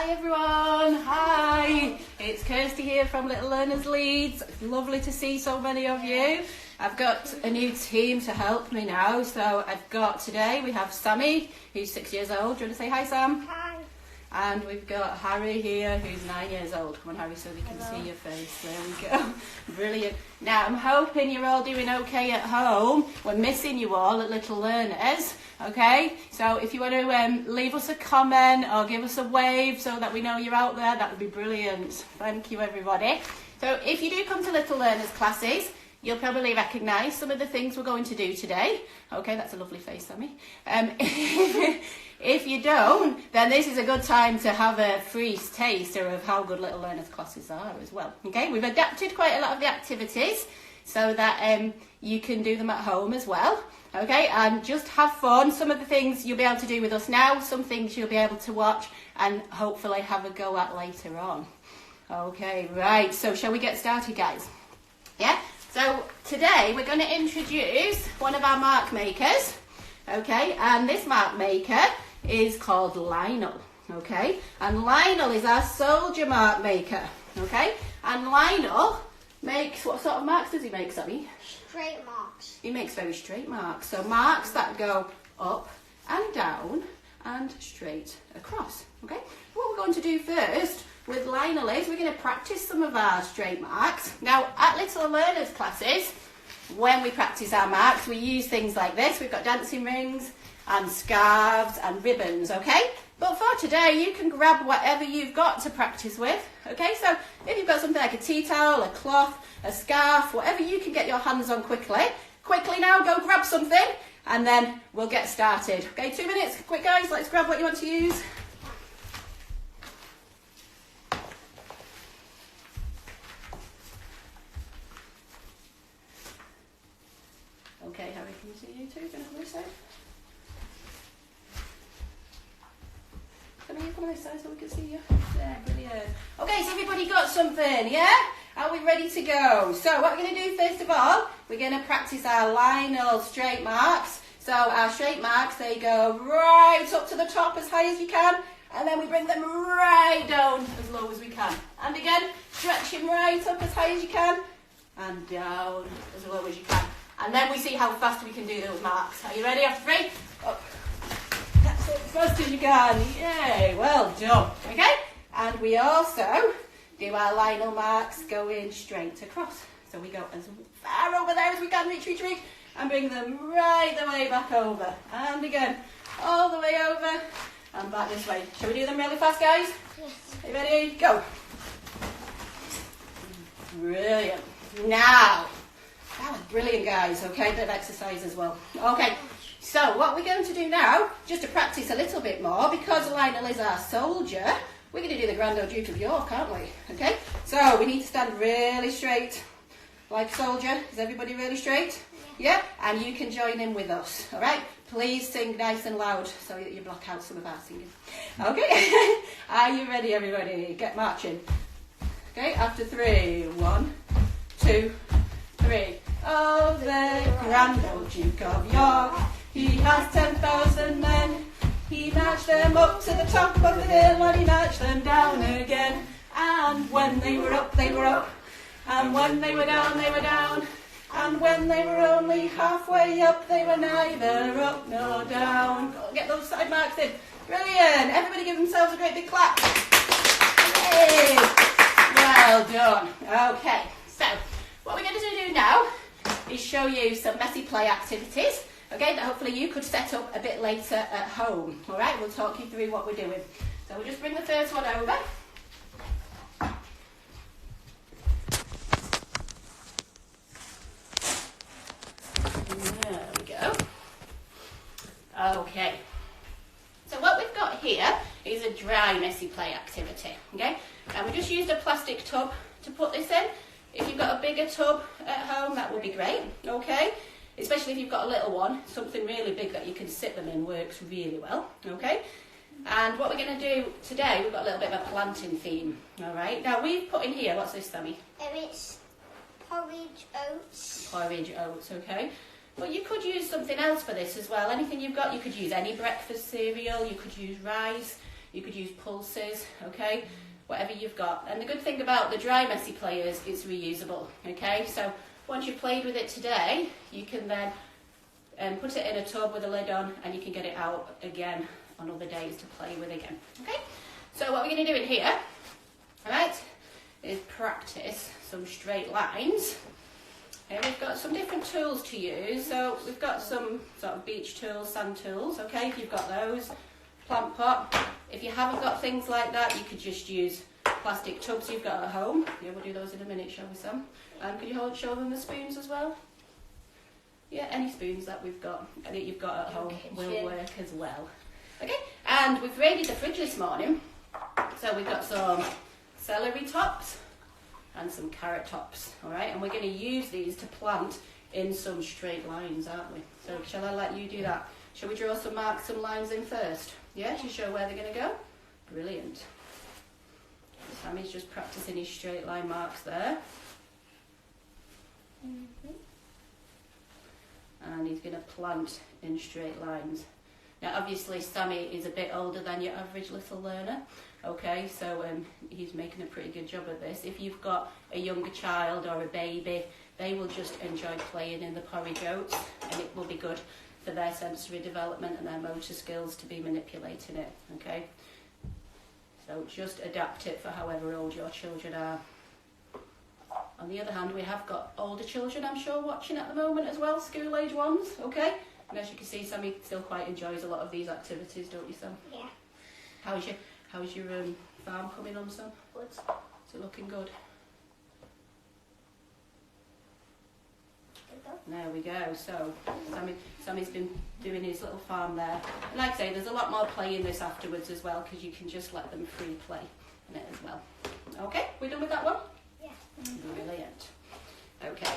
Hi everyone, hi! It's Kirsty here from Little Learners Leeds. It's lovely to see so many of you. I've got a new team to help me now. So I've got today, we have Sammy, who's 6 years old. Do you want to say hi, Sam? Hi. And we've got Harry here, who's 9 years old. Come on, Harry, so we can see your face. There we go. Brilliant. Now, I'm hoping you're all doing okay at home. We're missing you all at Little Learners, okay? So if you want to leave us a comment or give us a wave so that we know you're out there, that would be brilliant. Thank you, everybody. So if you do come to Little Learners classes, you'll probably recognise some of the things we're going to do today. Okay, that's a lovely face, Sammy. If you don't, then this is a good time to have a free taster of how good Little Learners classes are as well. Okay, we've adapted quite a lot of the activities so that you can do them at home as well. Okay, and just have fun. Some of the things you'll be able to do with us now, some things you'll be able to watch and hopefully have a go at later on. Okay, right, so shall we get started, guys? Yeah? So today we're going to introduce one of our mark makers, okay, and this mark maker is called Lionel, okay, and Lionel is our soldier mark maker, okay, and Lionel makes, what sort of marks does he make, Sammy? Straight marks. He makes very straight marks, so marks that go up and down and straight across, okay. What we're going to do first with Lionel is we're going to practice some of our straight marks. Now, at Little Learners classes, when we practice our marks, we use things like this. We've got dancing rings and scarves and ribbons, okay? But for today, you can grab whatever you've got to practice with, okay? So if you've got something like a tea towel, a cloth, a scarf, whatever you can get your hands on quickly now, go grab something, and then we'll get started. Okay, 2 minutes, quick guys, let's grab what you want to use. Okay, Harry, can you see you two? Can I come this side? Can you come this side so we can see you? Yeah, brilliant. Okay, so everybody got something, yeah? Are we ready to go? So what we're going to do first of all, we're going to practice our Lionel straight marks. So our straight marks, they go right up to the top as high as you can, and then we bring them right down as low as we can. And again, stretching right up as high as you can, and down as low as you can. And then we see how fast we can do those marks. Are you ready? After 3, up. That's it, as fast as you can. Yay, well done. Okay? And we also do our Lionel marks going straight across. So we go as far over there as we can, reach, and bring them right the way back over. And again, all the way over and back this way. Shall we do them really fast, guys? Yes. Are you ready? Go. Brilliant. Now, that was brilliant, guys. Okay, bit of exercise as well. Okay, so what we're going to do now, just to practice a little bit more, because Lionel is our soldier, we're going to do the Grand Old Duke of York, aren't we? Okay, so we need to stand really straight, like a soldier. Is everybody really straight? Yeah, and you can join in with us, all right? Please sing nice and loud so that you block out some of our singing. Okay, are you ready, everybody? Get marching. Okay, after 3, 1, 2, 3. Oh, the Grand Old Duke of York, he has 10,000 men. He marched them up to the top of the hill, and he marched them down again. And when they were up, they were up. And when they were down, they were down. And when they were only halfway up, they were neither up nor down. Go get those side marks in. Brilliant. Everybody give themselves a great big clap. Yay. Well done. Okay, so what we're going to do now is show you some messy play activities, okay, that hopefully you could set up a bit later at home. All right, we'll talk you through what we're doing. So we'll just bring the first one over. There we go. Okay. So what we've got here is a dry messy play activity, okay? And we just used a plastic tub to put this in. If you've got a bigger tub at home, that would be great, okay? Especially if you've got a little one, something really big that you can sit them in works really well, okay? And what we're going to do today, we've got a little bit of a planting theme, all right? Now, we've put in here, what's this, Sammy? It's porridge oats. Porridge oats, okay? But you could use something else for this as well. Anything you've got, you could use any breakfast cereal, you could use rice, You could use pulses, okay? Whatever you've got. And the good thing about the dry messy clay is it's reusable, okay? So once you've played with it today, you can then put it in a tub with a lid on, and you can get it out again on other days to play with again, okay? So what we're going to do in here, all right, is practice some straight lines. Okay, we've got some different tools to use. So we've got some sort of beach tools, sand tools, okay, if you've got those. Plant pot. If you haven't got things like that, you could just use plastic tubs you've got at home. Yeah, we'll do those in a minute, shall we, Sam? Could you show them the spoons as well? Yeah, any spoons that we've got, that you've got at home will work as well. Okay, and we've raided the fridge this morning. So we've got some celery tops and some carrot tops, all right? And we're going to use these to plant in some straight lines, aren't we? So shall I let you do that? Shall we draw some marks, some lines in first? Yeah, to show where they're going to go? Brilliant. Sammy's just practicing his straight line marks there. And he's going to plant in straight lines. Now obviously Sammy is a bit older than your average little learner, okay, so he's making a pretty good job of this. If you've got a younger child or a baby, they will just enjoy playing in the porridge oats, and it will be good for their sensory development and their motor skills to be manipulating it, okay? So just adapt it for however old your children are. On the other hand, we have got older children, I'm sure, watching at the moment as well, school-age ones, okay? And as you can see, Sammy still quite enjoys a lot of these activities, don't you, Sam? Yeah. How's your farm coming on, Sam? Good. Is it looking good? There we go. So Sammy's been doing his little farm there. And like I say, there's a lot more play in this afterwards as well, because you can just let them free play in it as well. Okay, we done with that one? Yeah. Brilliant. Okay.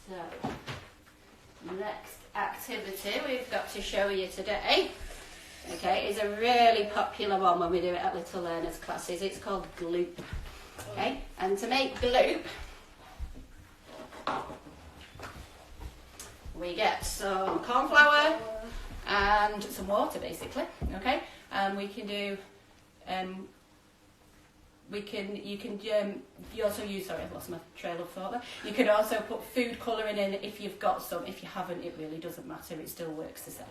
So, next activity we've got to show you today, okay, is a really popular one when we do it at Little Learners classes. It's called Gloop. Okay, and to make Gloop, we get some corn flour and some water, basically. Okay, and we can do you also use, sorry, I've lost my trail of thought there. You can also put food colouring in if you've got some. If you haven't, it really doesn't matter, it still works the same.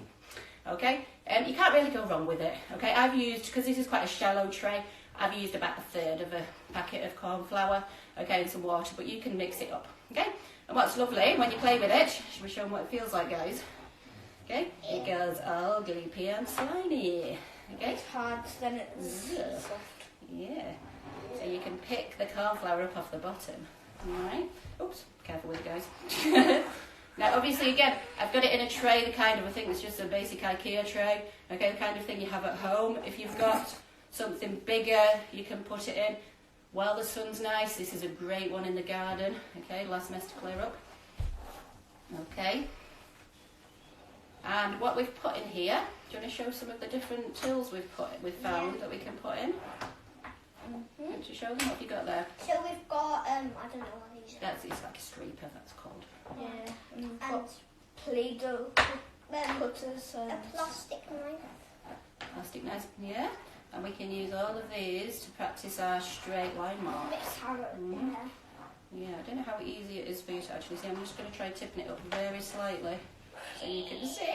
Okay, you can't really go wrong with it. Okay, I've used, because this is quite a shallow tray, I've used about a third of a packet of corn flour, okay, and some water, but you can mix it up. Okay, and what's lovely when you play with it, should we show them what it feels like, guys? Okay, it goes all gloopy and slimy. Okay, It's hard, then it's yeah. soft. Yeah. So you can pick the corn flour up off the bottom. Alright. Oops, careful with it, guys. Now obviously again, I've got it in a tray, the kind of, I think it's just a basic IKEA tray. Okay, the kind of thing you have at home. If you've got something bigger, you can put it in. While the sun's nice, this is a great one in the garden. Okay, last mess to clear up. Okay. And what we've put in here, do you want to show some of the different tools we've found that we can put in? Want to show them what have you got there? So we've got, I don't know what these are. It's like a scraper, that's called. Yeah. And Play-Doh cutters and a plastic knife. Plastic knives, yeah. And we can use all of these to practice our straight line A bit marks. of carrot in Mhm. there. Yeah, I don't know how easy it is for you to actually see. I'm just going to try tipping it up very slightly so you can see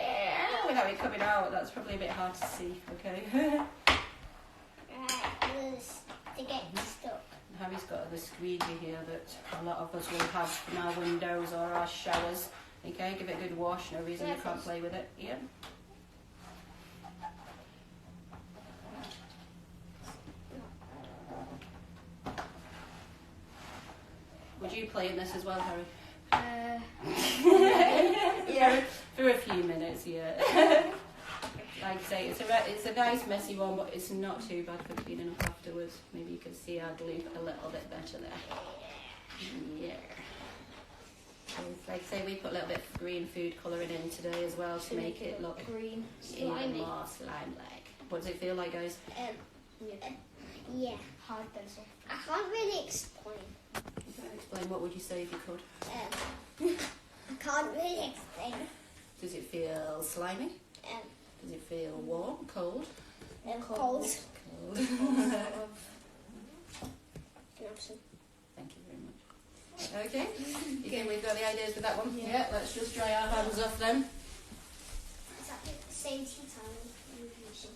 without it coming out. That's probably a bit hard to see, okay? Right, to get stuck. Harry's got the squeegee here that a lot of us will have from our windows or our showers. Okay, give it a good wash, no reason you can't play with it. Yep. Would you play in this as well, Harry? yeah. For a few minutes, yeah. Like I say, it's a nice messy one, but it's not too bad for cleaning up afterwards. Maybe you can see our gloop a little bit better there. Yeah. Like I say, we put a little bit of green food colouring in today as well to make it look green. even Slimy. more slime-like. What does it feel like, guys? Yeah. Hard pencil. I can't really explain. Explain, what would you say if you could? I can't really explain. Does it feel slimy? Does it feel warm, cold? Cold. Cold. Can I have some? Thank you very much. Okay, you think we've got the ideas with that one? Yeah, let's just dry our hands off then. Is that the same tea towel you're using?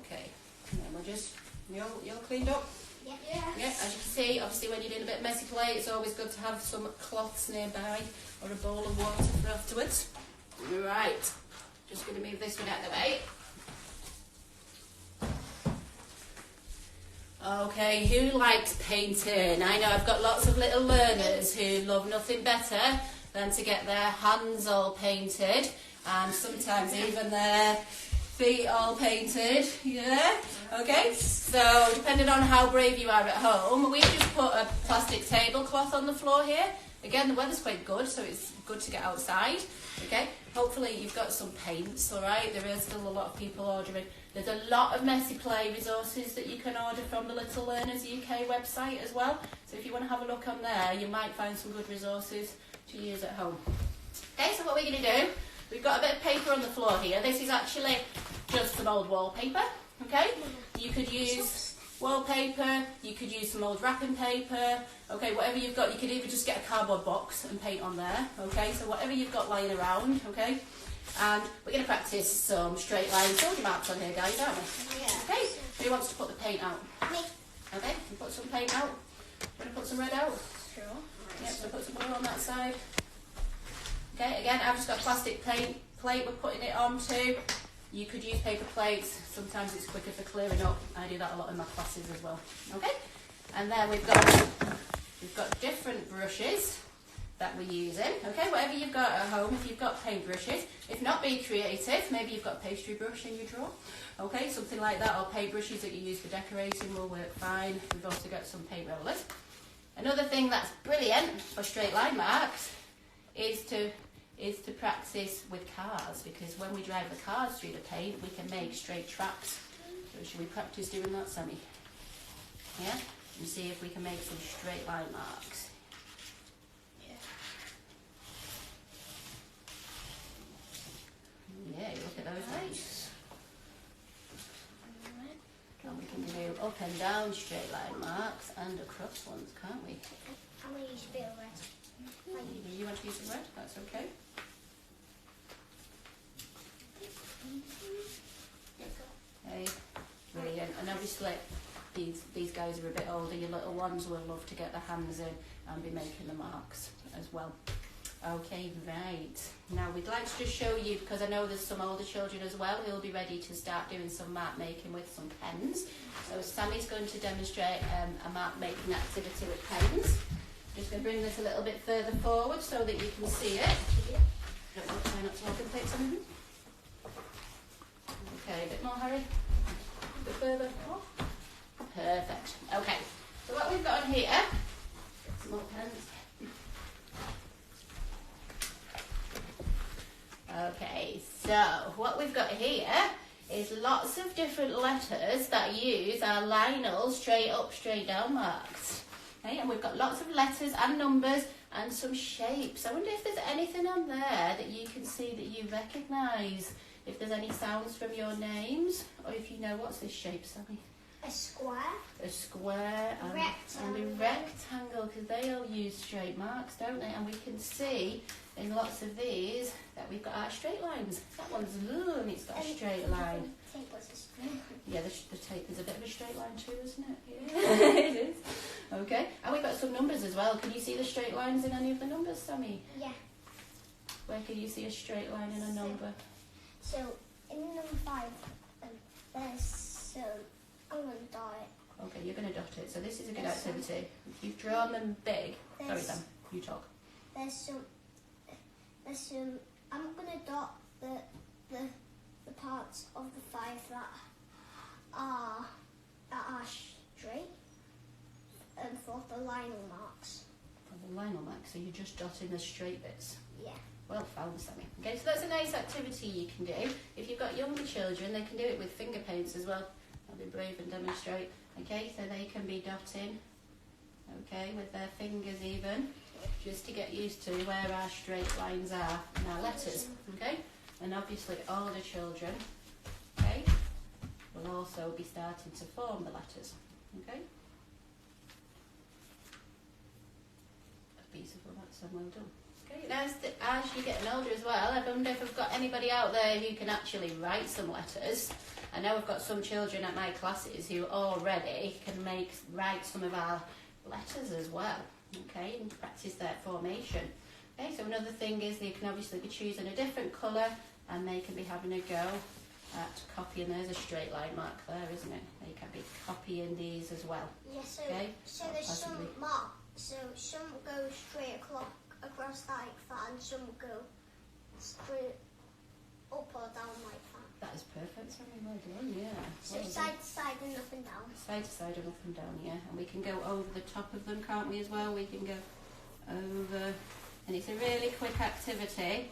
Okay, and then we'll just, you're cleaned up? Yeah. Yeah, as you can see, obviously when you're doing a bit of messy play, it's always good to have some cloths nearby or a bowl of water for afterwards. Right, just going to move this one out of the way. Okay, who likes painting? I know I've got lots of little learners who love nothing better than to get their hands all painted and sometimes even their feet all painted, yeah? Okay, so depending on how brave you are at home, we've just put a plastic tablecloth on the floor here. Again, the weather's quite good, so it's good to get outside, okay? Hopefully you've got some paints, alright? There is still a lot of people ordering. There's a lot of messy play resources that you can order from the Little Learners UK website as well. So if you want to have a look on there, you might find some good resources to use at home. Okay, so what we're going to do, we've got a bit of paper on the floor here. This is actually just some old wallpaper, okay? You could use wallpaper, you could use some old wrapping paper, okay, whatever you've got. You could even just get a cardboard box and paint on there, okay? So whatever you've got lying around, okay? And we're going to practice some straight line soldier marks on here, guys, aren't we? Yeah. Okay, who wants to put the paint out? Me. Okay, you put some paint out. Want to put some red out? Sure. Yep, so put some blue on that side. Okay, again, I've just got a plastic plate we're putting it onto. You could use paper plates. Sometimes it's quicker for clearing up. I do that a lot in my classes as well. Okay, and then we've got different brushes that we're using. Okay, whatever you've got at home, if you've got paint brushes. If not, be creative. Maybe you've got a pastry brush in your drawer. Okay, something like that, or paint brushes that you use for decorating will work fine. We've also got some paint rollers. Another thing that's brilliant for straight line marks is to practice with cars, because when we drive the cars through the paint, we can make straight tracks. So should we practice doing that, Sammy? Yeah? And see if we can make some straight line marks. Yeah, look at those lines. And we can do up and down straight line marks and across ones, can't we? I'm going to use a bit of red. You want to use some red? That's okay. Okay, brilliant. And obviously these guys are a bit older. Your little ones will love to get their hands in and be making the marks as well. Okay, right. Now we'd like to just show you, because I know there's some older children as well who'll be ready to start doing some mark making with some pens. So Sammy's going to demonstrate a mark making activity with pens. Just going to bring this a little bit further forward so that you can see it. Don't want to try not to open something. Okay, a bit more, Harry. A bit further. Perfect. Okay. So what we've got on here, some more pens. Okay, so what we've got here is lots of different letters that use our Lionel straight up, straight down marks. Okay, and we've got lots of letters and numbers and some shapes. I wonder if there's anything on there that you can see that you recognise. If there's any sounds from your names, or if you know what's this shape, Sammy? A square. A square and a rectangle, because they all use straight marks, don't they? And we can see in lots of these that we've got our straight lines. That one's blue and it's got a straight line. Yeah, the tape is a bit of a straight line too, isn't it? Yeah, it is. Okay, and we've got some numbers as well. Can you see the straight lines in any of the numbers, Sammy? Yeah. Where can you see a straight line in a number? So, in number 5, there's I'm going to dot it. Okay, you're going to dot it. So this is a good activity. If you've drawn them big. Sorry, Sam, you talk. There's some. I'm going to dot the parts of the 5 that are straight, for the Lionel marks. For the Lionel marks, so you're just dotting the straight bits. Yeah. Well found, Sammy. Okay, so that's a nice activity you can do. If you've got younger children, they can do it with finger paints as well. I'll be brave and demonstrate. Okay, so they can be dotting, okay, with their fingers even. just to get used to where our straight lines are and our letters, okay? And obviously older children, okay, will also be starting to form the letters, okay? Beautiful, that's so well done. Okay, now as you're getting older as well, I wonder if I've got anybody out there who can actually write some letters. I know I've got some children at my classes who already can write some of our letters as well, okay, and practice their formation. Okay, so another thing is they can obviously be choosing a different colour and they can be having a go at copying. There's a straight line mark there, isn't it? They can be copying these as well. Yeah, so, okay? So there's some mark. So some go straight across like that, and some go straight up or down like that. That is perfect, Sammy, well done, yeah. So well side to side and up and down. Side to side and up and down, yeah. And we can go over the top of them, can't we, as well? We can go over, and it's a really quick activity.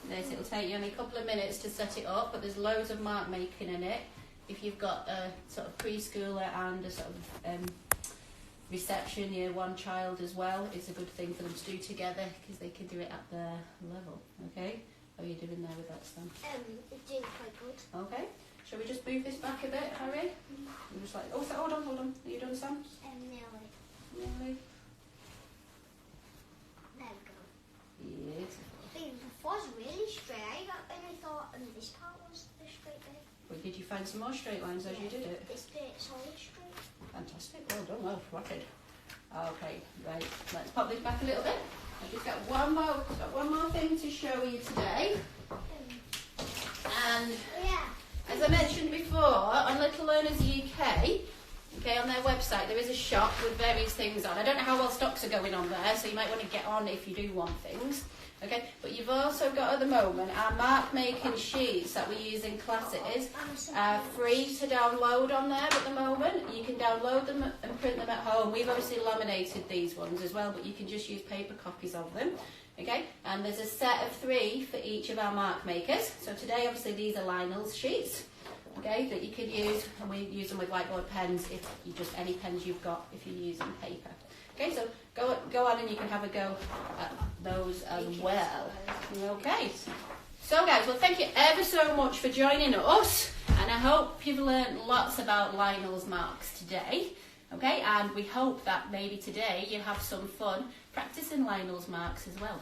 This, it'll take you only a couple of minutes to set it up, but there's loads of mark making in it. If you've got a sort of preschooler and a sort of reception year 1 child as well, it's a good thing for them to do together because they can do it at their level, okay? How are you doing there with that, Sam? It's doing quite good. Okay. Shall we just move this back a bit, Harry? I'm just like, oh, so, hold on. Are you done, Sam? Nearly. Nearly. There we go. Beautiful. Before it's really straight. I only thought this part was the straight bit. Well, did you find some more straight lines as you did it? This bit's all straight. Fantastic. Well done. Well spotted. Okay, right. Let's pop this back a little bit. I've just got one more thing to show you today. And as I mentioned before, on Little Learners UK, okay, on their website, there is a shop with various things on. I don't know how well stocks are going on there, so you might want to get on if you do want things. Okay, but you've also got at the moment our mark making sheets that we use in classes are free to download on there at the moment. You can download them and print them at home. We've obviously laminated these ones as well, but you can just use paper copies of them. Okay, and there's a set of 3 for each of our mark makers. So today obviously these are Lionel's sheets, okay, that you can use, and we use them with whiteboard pens, if you just any pens you've got if you're using paper. Okay, so go on and you can have a go at those as well. Okay, so guys, well thank you ever so much for joining us, and I hope you've learned lots about Lionel's marks today. Okay, and we hope that maybe today you have some fun practicing Lionel's marks as well.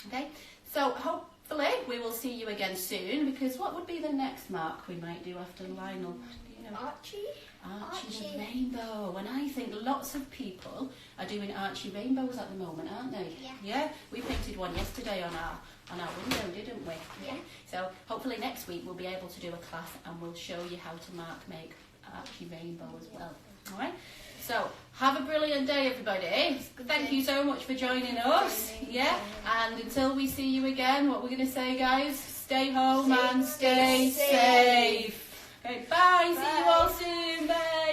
Okay, so hopefully we will see you again soon, because what would be the next mark we might do after Lionel? Do you know? Archie the rainbow, and I think lots of people are doing Archie rainbows at the moment, aren't they? Yeah. We painted one yesterday on our window, didn't we? Yeah. So hopefully next week we'll be able to do a class and we'll show you how to make Archie rainbow as well. All right. So have a brilliant day, everybody. Thank you so much for joining us. Yeah. And until we see you again, what we're going to say, guys? Stay home and stay safe. Okay, bye. See you all soon. Bye.